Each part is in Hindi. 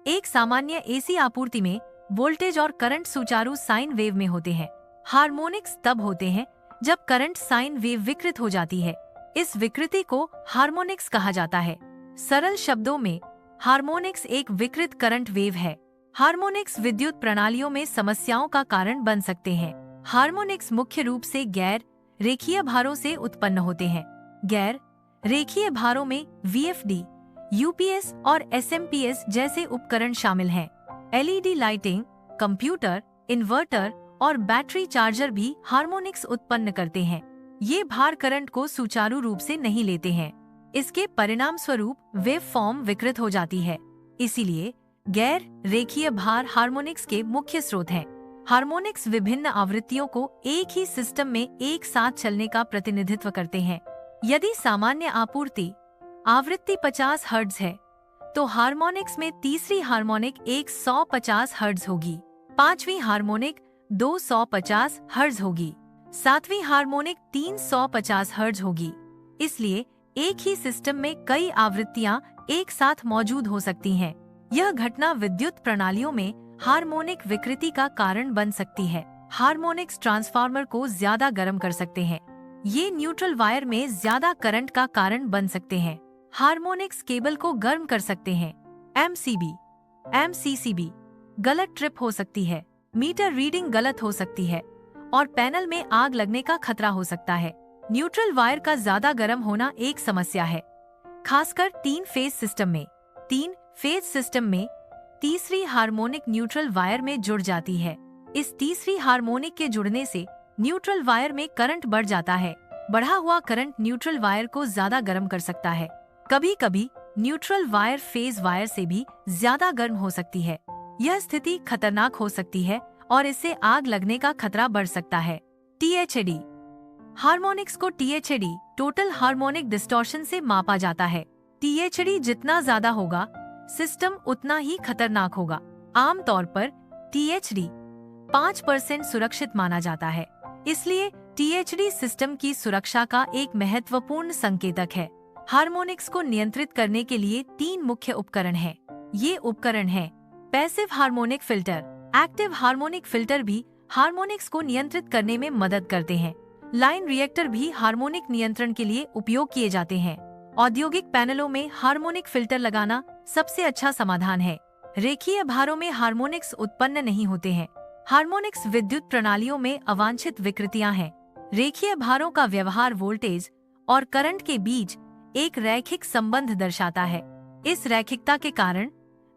एक सामान्य एसी आपूर्ति में वोल्टेज और करंट सुचारू साइन वेव में होते हैं। हार्मोनिक्स तब होते हैं जब करंट साइन वेव विकृत हो जाती है। इस विकृति को हार्मोनिक्स कहा जाता है। सरल शब्दों में हार्मोनिक्स एक विकृत करंट वेव है। हार्मोनिक्स विद्युत प्रणालियों में समस्याओं का कारण बन सकते हैं। हार्मोनिक्स मुख्य रूप से गैर रेखीय भारों से उत्पन्न होते हैं। गैर रेखीय भारों में VFD, UPS और SMP जैसे उपकरण शामिल हैं। LED लाइटिंग, कंप्यूटर, इन्वर्टर और बैटरी चार्जर भी हार्मोनिक्स उत्पन्न करते हैं। ये भार करंट को सुचारू रूप से नहीं लेते हैं। इसके परिणाम स्वरूप वेव फॉर्म विकृत हो जाती है। इसीलिए गैर रेखीय भार हार्मोनिक्स के मुख्य स्रोत हैं। हार्मोनिक्स विभिन्न आवृत्तियों को एक ही सिस्टम में एक साथ चलने का प्रतिनिधित्व करते हैं। यदि सामान्य आपूर्ति आवृत्ति 50 हर्ट्ज है, तो हार्मोनिक्स में तीसरी हार्मोनिक 150 हर्ट्ज होगी, पांचवी हार्मोनिक 250 हर्ट्ज होगी, सातवीं हार्मोनिक 350 हर्ट्ज होगी। इसलिए एक ही सिस्टम में कई आवृत्तियां एक साथ मौजूद हो सकती हैं। यह घटना विद्युत प्रणालियों में हार्मोनिक विकृति का कारण बन सकती है। हार्मोनिक्स ट्रांसफार्मर को ज्यादा गर्म कर सकते हैं। ये न्यूट्रल वायर में ज्यादा करंट का कारण बन सकते हैं। हार्मोनिक्स केबल को गर्म कर सकते हैं। MCB, MCCB गलत ट्रिप हो सकती है, मीटर रीडिंग गलत हो सकती है और पैनल में आग लगने का खतरा हो सकता है। न्यूट्रल वायर का ज्यादा गर्म होना एक समस्या है, खासकर 3 फेज सिस्टम में। 3 फेज सिस्टम में तीसरी हार्मोनिक न्यूट्रल वायर में जुड़ जाती है। इस तीसरी हार्मोनिक के जुड़ने से न्यूट्रल वायर में करंट बढ़ जाता है। बढ़ा हुआ करंट न्यूट्रल वायर को ज्यादा गर्म कर सकता है। कभी कभी न्यूट्रल वायर फेज वायर से भी ज्यादा गर्म हो सकती है। यह स्थिति खतरनाक हो सकती है और इससे आग लगने का खतरा बढ़ सकता है। THD हार्मोनिक्स को THD टोटल हार्मोनिक डिस्टॉर्शन से मापा जाता है। THD जितना ज्यादा होगा, सिस्टम उतना ही खतरनाक होगा। आमतौर पर THD 5% सुरक्षित माना जाता है। इसलिए THD सिस्टम की सुरक्षा का एक महत्वपूर्ण संकेतक है। हार्मोनिक्स को नियंत्रित करने के लिए 3 मुख्य उपकरण हैं। ये उपकरण हैं passive harmonic filter. Active harmonic filter भी हार्मोनिक्स को नियंत्रित करने में मदद करते हैं। लाइन रिएक्टर भी हार्मोनिक नियंत्रण के लिए उपयोग किए जाते हैं। औद्योगिक पैनलों में हार्मोनिक फिल्टर लगाना सबसे अच्छा समाधान है। रेखीय भारों में हार्मोनिक्स उत्पन्न नहीं होते हैं। हार्मोनिक्स विद्युत प्रणालियों में अवांछित विकृतियां हैं। रेखीय भारों का व्यवहार वोल्टेज और करंट के बीच एक रैखिक संबंध दर्शाता है। इस रैखिकता के कारण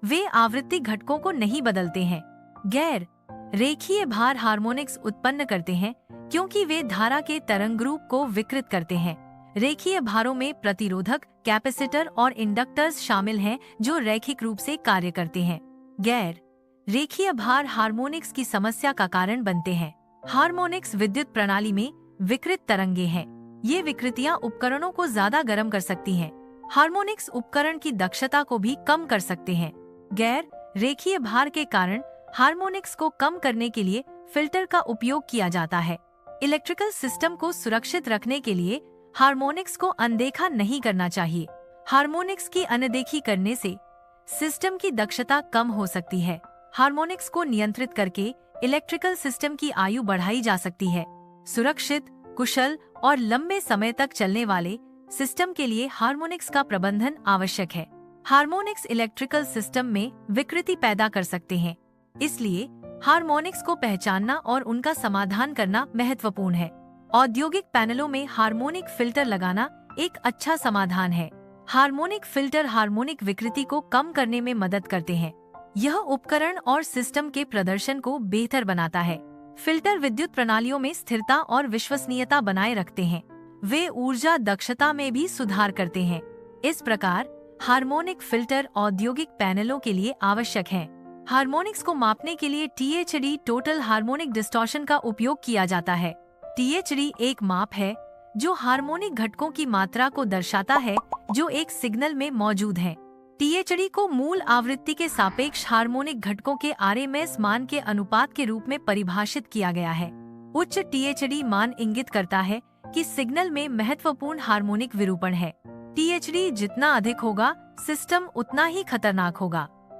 वे आवृत्ति घटकों को नहीं बदलते हैं। गैर रेखीय भार हार्मोनिक्स उत्पन्न करते हैं क्योंकि वे धारा के तरंग रूप को विकृत करते हैं। रेखीय भारों में प्रतिरोधक, कैपेसिटर और इंडक्टर्स शामिल हैं जो रैखिक रूप से कार्य करते हैं। गैर रेखीय भार हार्मोनिक्स की समस्या का कारण बनते हैं। हार्मोनिक्स विद्युत प्रणाली में विकृत तरंगे हैं। ये विकृतियां उपकरणों को ज्यादा गर्म कर सकती हैं। हार्मोनिक्स उपकरण की दक्षता को भी कम कर सकते हैं। गैर रेखीय भार के कारण हार्मोनिक्स को कम करने के लिए फिल्टर का उपयोग किया जाता है। इलेक्ट्रिकल सिस्टम को सुरक्षित रखने के लिए हार्मोनिक्स को अनदेखा नहीं करना चाहिए। हार्मोनिक्स की अनदेखी करने से सिस्टम की दक्षता कम हो सकती है। हार्मोनिक्स को नियंत्रित करके इलेक्ट्रिकल सिस्टम की आयु बढ़ाई जा सकती है। सुरक्षित, कुशल और लंबे समय तक चलने वाले सिस्टम के लिए हार्मोनिक्स का प्रबंधन आवश्यक है। हार्मोनिक्स इलेक्ट्रिकल सिस्टम में विकृति पैदा कर सकते हैं, इसलिए हार्मोनिक्स को पहचानना और उनका समाधान करना महत्वपूर्ण है। औद्योगिक पैनलों में हार्मोनिक फिल्टर लगाना एक अच्छा समाधान है। हार्मोनिक फिल्टर हार्मोनिक विकृति को कम करने में मदद करते हैं। यह उपकरण और सिस्टम के प्रदर्शन को बेहतर बनाता है। फिल्टर विद्युत प्रणालियों में स्थिरता और विश्वसनीयता बनाए रखते हैं। वे ऊर्जा दक्षता में भी सुधार करते हैं। इस प्रकार हार्मोनिक फिल्टर औद्योगिक पैनलों के लिए आवश्यक हैं। हार्मोनिक्स को मापने के लिए THD टोटल हार्मोनिक डिस्टॉर्शन का उपयोग किया जाता है। THD एक माप है जो हार्मोनिक घटकों की मात्रा को दर्शाता है जो एक सिग्नल में मौजूद हैं। THD को मूल आवृत्ति के सापेक्ष हार्मोनिक घटकों के RMS मान के अनुपात के रूप में परिभाषित किया गया है। उच्च THD मान इंगित करता है कि सिग्नल में महत्वपूर्ण हार्मोनिक विरूपण है। THD जितना अधिक होगा, सिस्टम उतना ही खतरनाक होगा।